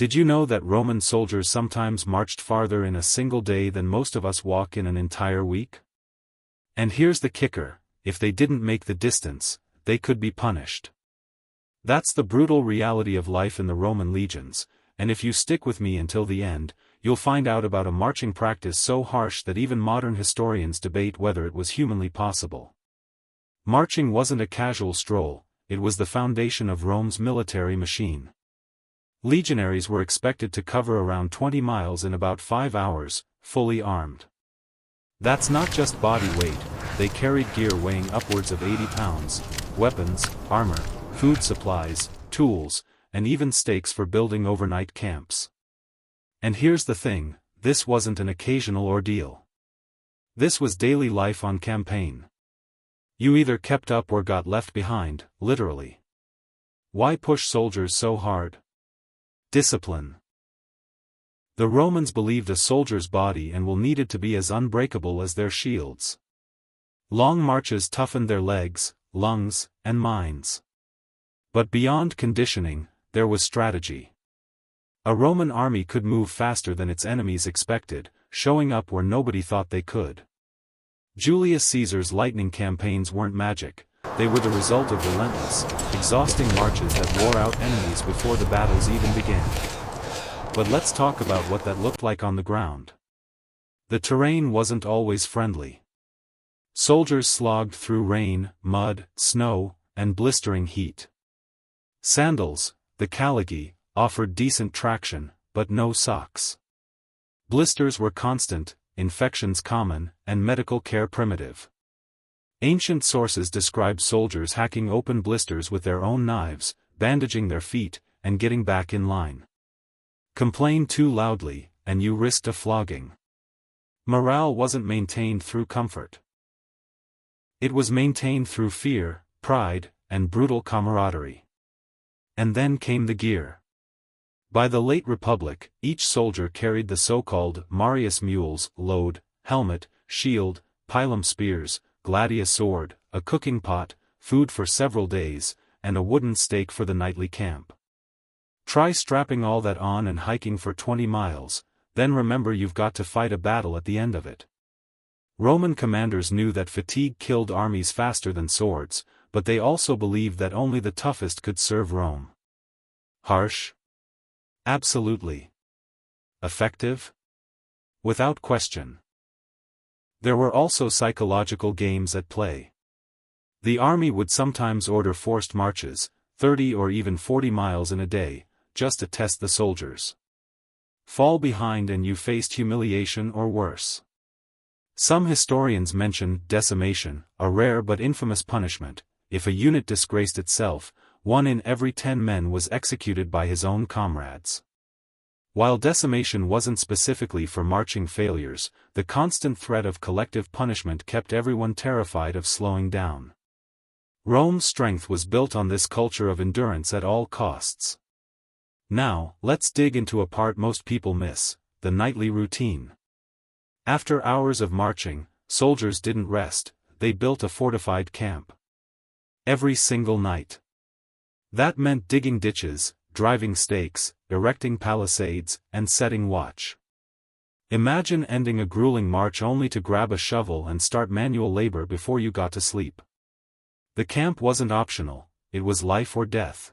Did you know that Roman soldiers sometimes marched farther in a single day than most of us walk in an entire week? And here's the kicker: if they didn't make the distance, they could be punished. That's the brutal reality of life in the Roman legions, and if you stick with me until the end, you'll find out about a marching practice so harsh that even modern historians debate whether it was humanly possible. Marching wasn't a casual stroll, it was the foundation of Rome's military machine. Legionaries were expected to cover around 20 miles in about 5 hours, fully armed. That's not just body weight, they carried gear weighing upwards of 80 pounds, weapons, armor, food supplies, tools, and even stakes for building overnight camps. And here's the thing, this wasn't an occasional ordeal. This was daily life on campaign. You either kept up or got left behind, literally. Why push soldiers so hard? Discipline. The Romans believed a soldier's body and will needed to be as unbreakable as their shields. Long marches toughened their legs, lungs, and minds. But beyond conditioning, there was strategy. A Roman army could move faster than its enemies expected, showing up where nobody thought they could. Julius Caesar's lightning campaigns weren't magic, they were the result of relentless, exhausting marches that wore out enemies before the battles even began. But let's talk about what that looked like on the ground. The terrain wasn't always friendly. Soldiers slogged through rain, mud, snow, and blistering heat. Sandals, the caligae, offered decent traction, but no socks. Blisters were constant, infections common, and medical care primitive. Ancient sources describe soldiers hacking open blisters with their own knives, bandaging their feet, and getting back in line. Complain too loudly, and you risked a flogging. Morale wasn't maintained through comfort. It was maintained through fear, pride, and brutal camaraderie. And then came the gear. By the late Republic, each soldier carried the so-called Marius mules, load, helmet, shield, pilum spears, gladius sword, a cooking pot, food for several days, and a wooden stake for the nightly camp. Try strapping all that on and hiking for 20 miles, then remember you've got to fight a battle at the end of it. Roman commanders knew that fatigue killed armies faster than swords, but they also believed that only the toughest could serve Rome. Harsh? Absolutely. Effective? Without question. There were also psychological games at play. The army would sometimes order forced marches, 30 or even 40 miles in a day, just to test the soldiers. Fall behind and you faced humiliation or worse. Some historians mention decimation, a rare but infamous punishment. If a unit disgraced itself, 1 in every 10 men was executed by his own comrades. While decimation wasn't specifically for marching failures, the constant threat of collective punishment kept everyone terrified of slowing down. Rome's strength was built on this culture of endurance at all costs. Now, let's dig into a part most people miss: the nightly routine. After hours of marching, soldiers didn't rest, they built a fortified camp. Every single night. That meant digging ditches, driving stakes, erecting palisades, and setting watch. Imagine ending a grueling march only to grab a shovel and start manual labor before you got to sleep. The camp wasn't optional, it was life or death.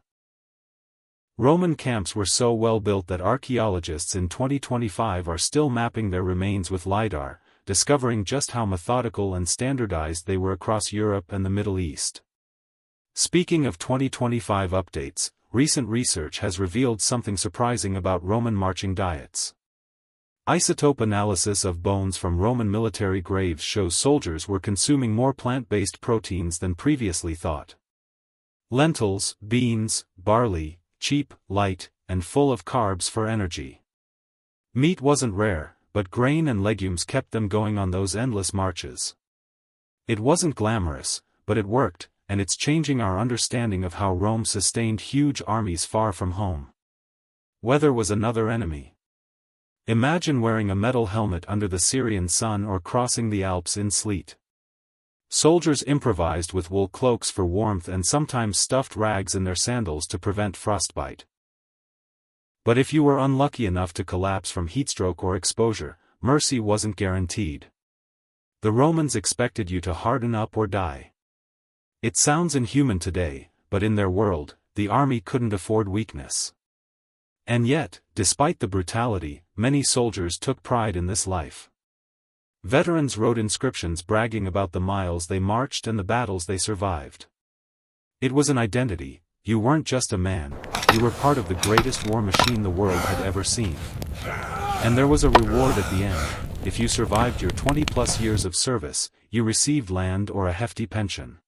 Roman camps were so well built that archaeologists in 2025 are still mapping their remains with LiDAR, discovering just how methodical and standardized they were across Europe and the Middle East. Speaking of 2025 updates, recent research has revealed something surprising about Roman marching diets. Isotope analysis of bones from Roman military graves shows soldiers were consuming more plant-based proteins than previously thought. Lentils, beans, barley, cheap, light, and full of carbs for energy. Meat wasn't rare, but grain and legumes kept them going on those endless marches. It wasn't glamorous, but it worked, and it's changing our understanding of how Rome sustained huge armies far from home. Weather was another enemy. Imagine wearing a metal helmet under the Syrian sun or crossing the Alps in sleet. Soldiers improvised with wool cloaks for warmth and sometimes stuffed rags in their sandals to prevent frostbite. But if you were unlucky enough to collapse from heatstroke or exposure, mercy wasn't guaranteed. The Romans expected you to harden up or die. It sounds inhuman today, but in their world, the army couldn't afford weakness. And yet, despite the brutality, many soldiers took pride in this life. Veterans wrote inscriptions bragging about the miles they marched and the battles they survived. It was an identity. You weren't just a man, you were part of the greatest war machine the world had ever seen. And there was a reward at the end. If you survived your 20-plus years of service, you received land or a hefty pension.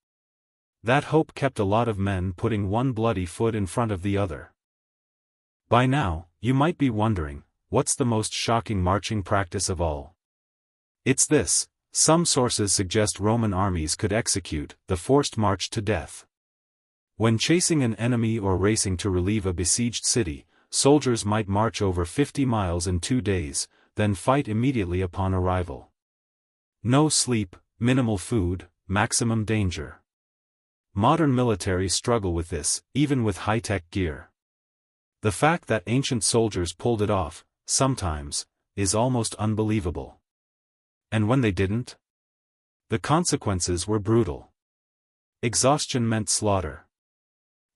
That hope kept a lot of men putting one bloody foot in front of the other. By now, you might be wondering, what's the most shocking marching practice of all? It's this: some sources suggest Roman armies could execute the forced march to death. When chasing an enemy or racing to relieve a besieged city, soldiers might march over 50 miles in 2 days, then fight immediately upon arrival. No sleep, minimal food, maximum danger. Modern military struggle with this, even with high-tech gear. The fact that ancient soldiers pulled it off, sometimes, is almost unbelievable. And when they didn't? The consequences were brutal. Exhaustion meant slaughter.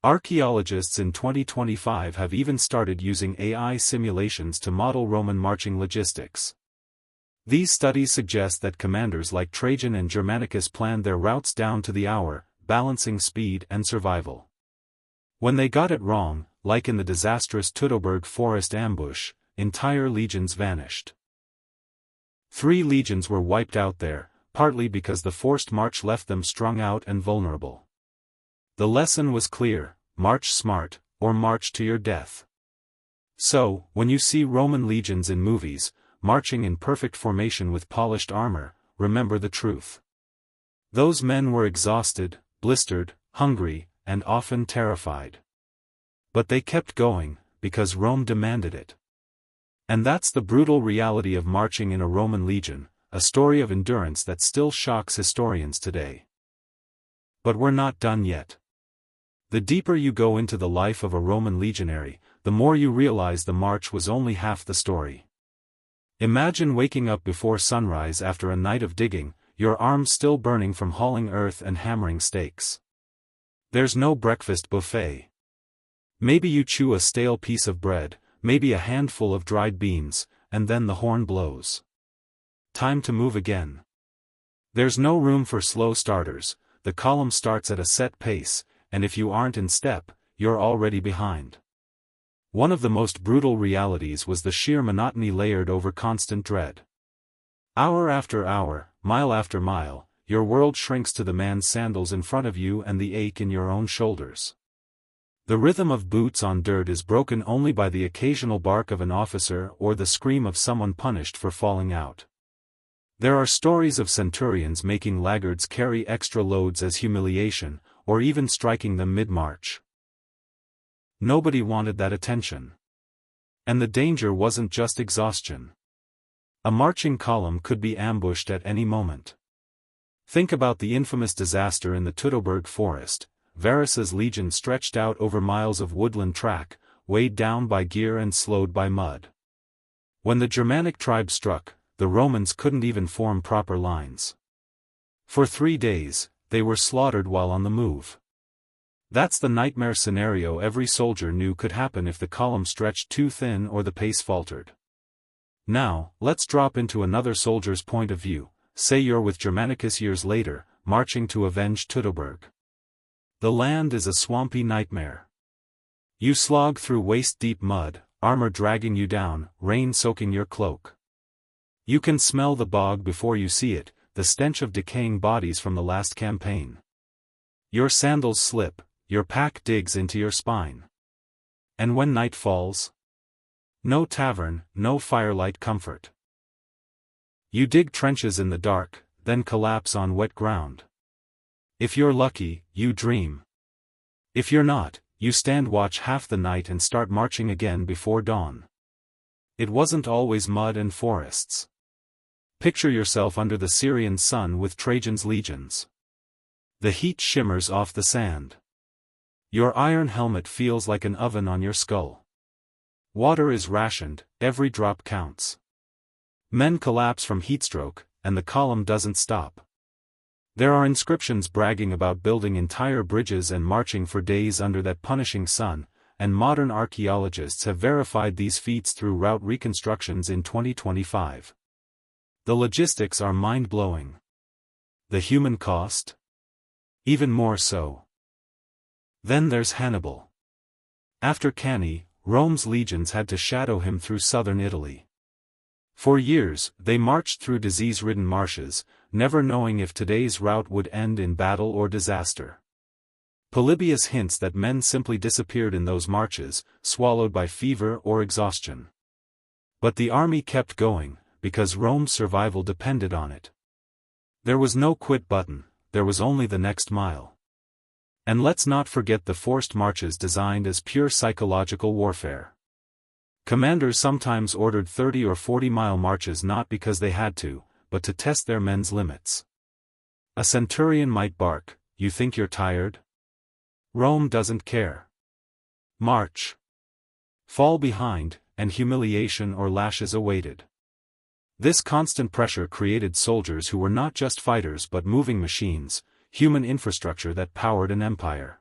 Archaeologists in 2025 have even started using AI simulations to model Roman marching logistics. These studies suggest that commanders like Trajan and Germanicus planned their routes down to the hour, balancing speed and survival. When they got it wrong, like in the disastrous Teutoburg forest ambush, entire legions vanished. 3 legions were wiped out there, partly because the forced march left them strung out and vulnerable. The lesson was clear: march smart, or march to your death. So, when you see Roman legions in movies, marching in perfect formation with polished armor, remember the truth. Those men were exhausted, blistered, hungry, and often terrified. But they kept going, because Rome demanded it. And that's the brutal reality of marching in a Roman legion, a story of endurance that still shocks historians today. But we're not done yet. The deeper you go into the life of a Roman legionary, the more you realize the march was only half the story. Imagine waking up before sunrise after a night of digging, your arms still burning from hauling earth and hammering stakes. There's no breakfast buffet. Maybe you chew a stale piece of bread, maybe a handful of dried beans, and then the horn blows. Time to move again. There's no room for slow starters. The column starts at a set pace, and if you aren't in step, you're already behind. One of the most brutal realities was the sheer monotony layered over constant dread. Hour after hour, mile after mile, your world shrinks to the man's sandals in front of you and the ache in your own shoulders. The rhythm of boots on dirt is broken only by the occasional bark of an officer or the scream of someone punished for falling out. There are stories of centurions making laggards carry extra loads as humiliation, or even striking them mid-march. Nobody wanted that attention. And the danger wasn't just exhaustion. A marching column could be ambushed at any moment. Think about the infamous disaster in the Teutoburg forest. Varus's legion stretched out over miles of woodland track, weighed down by gear and slowed by mud. When the Germanic tribes struck, the Romans couldn't even form proper lines. For 3 days, they were slaughtered while on the move. That's the nightmare scenario every soldier knew could happen if the column stretched too thin or the pace faltered. Now, let's drop into another soldier's point of view. Say you're with Germanicus years later, marching to avenge Teutoburg. The land is a swampy nightmare. You slog through waist-deep mud, armor dragging you down, rain soaking your cloak. You can smell the bog before you see it, the stench of decaying bodies from the last campaign. Your sandals slip, your pack digs into your spine. And when night falls? No tavern, no firelight comfort. You dig trenches in the dark, then collapse on wet ground. If you're lucky, you dream. If you're not, you stand watch half the night and start marching again before dawn. It wasn't always mud and forests. Picture yourself under the Syrian sun with Trajan's legions. The heat shimmers off the sand. Your iron helmet feels like an oven on your skull. Water is rationed, every drop counts. Men collapse from heatstroke, and the column doesn't stop. There are inscriptions bragging about building entire bridges and marching for days under that punishing sun, and modern archaeologists have verified these feats through route reconstructions in 2025. The logistics are mind-blowing. The human cost? Even more so. Then there's Hannibal. After Cannae, Rome's legions had to shadow him through southern Italy. For years, they marched through disease-ridden marshes, never knowing if today's route would end in battle or disaster. Polybius hints that men simply disappeared in those marches, swallowed by fever or exhaustion. But the army kept going, because Rome's survival depended on it. There was no quit button, there was only the next mile. And let's not forget the forced marches designed as pure psychological warfare. Commanders sometimes ordered 30 or 40-mile marches not because they had to, but to test their men's limits. A centurion might bark, "You think you're tired?" Rome doesn't care. March. Fall behind, and humiliation or lashes awaited. This constant pressure created soldiers who were not just fighters but moving machines, human infrastructure that powered an empire.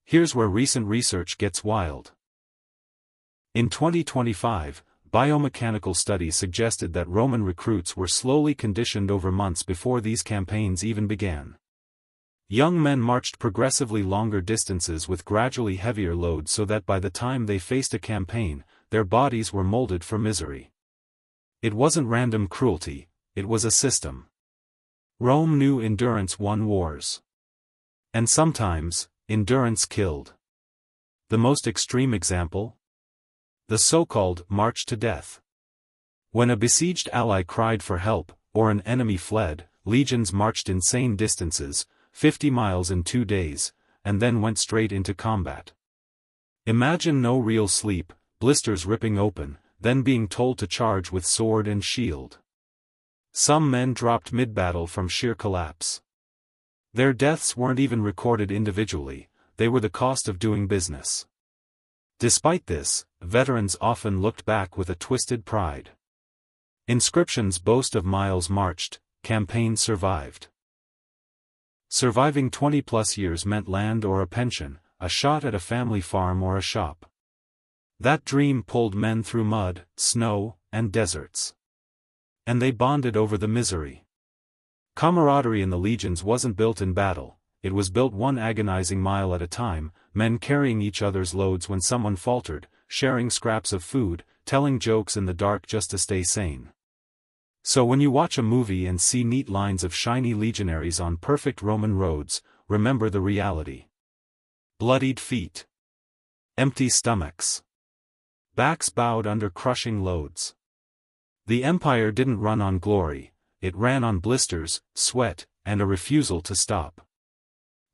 Here's where recent research gets wild. In 2025, biomechanical studies suggested that Roman recruits were slowly conditioned over months before these campaigns even began. Young men marched progressively longer distances with gradually heavier loads so that by the time they faced a campaign, their bodies were molded for misery. It wasn't random cruelty, it was a system. Rome knew endurance won wars. And sometimes, endurance killed. The most extreme example? The so-called march to death. When a besieged ally cried for help, or an enemy fled, legions marched insane distances, 50 miles in 2 days, and then went straight into combat. Imagine no real sleep, blisters ripping open, then being told to charge with sword and shield. Some men dropped mid-battle from sheer collapse. Their deaths weren't even recorded individually, they were the cost of doing business. Despite this, veterans often looked back with a twisted pride. Inscriptions boast of miles marched, campaigns survived. Surviving 20-plus years meant land or a pension, a shot at a family farm or a shop. That dream pulled men through mud, snow, and deserts. And they bonded over the misery. Camaraderie in the legions wasn't built in battle, it was built one agonizing mile at a time, men carrying each other's loads when someone faltered, sharing scraps of food, telling jokes in the dark just to stay sane. So when you watch a movie and see neat lines of shiny legionaries on perfect Roman roads, remember the reality. Bloodied feet. Empty stomachs. Backs bowed under crushing loads. The empire didn't run on glory, it ran on blisters, sweat, and a refusal to stop.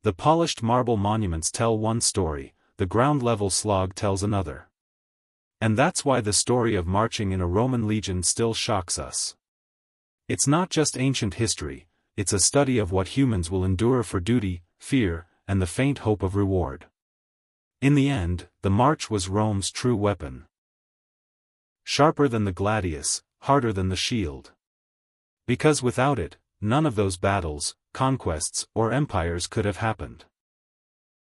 The polished marble monuments tell one story, the ground-level slog tells another. And that's why the story of marching in a Roman legion still shocks us. It's not just ancient history, it's a study of what humans will endure for duty, fear, and the faint hope of reward. In the end, the march was Rome's true weapon. Sharper than the gladius, harder than the shield. Because without it, none of those battles, conquests, or empires could have happened.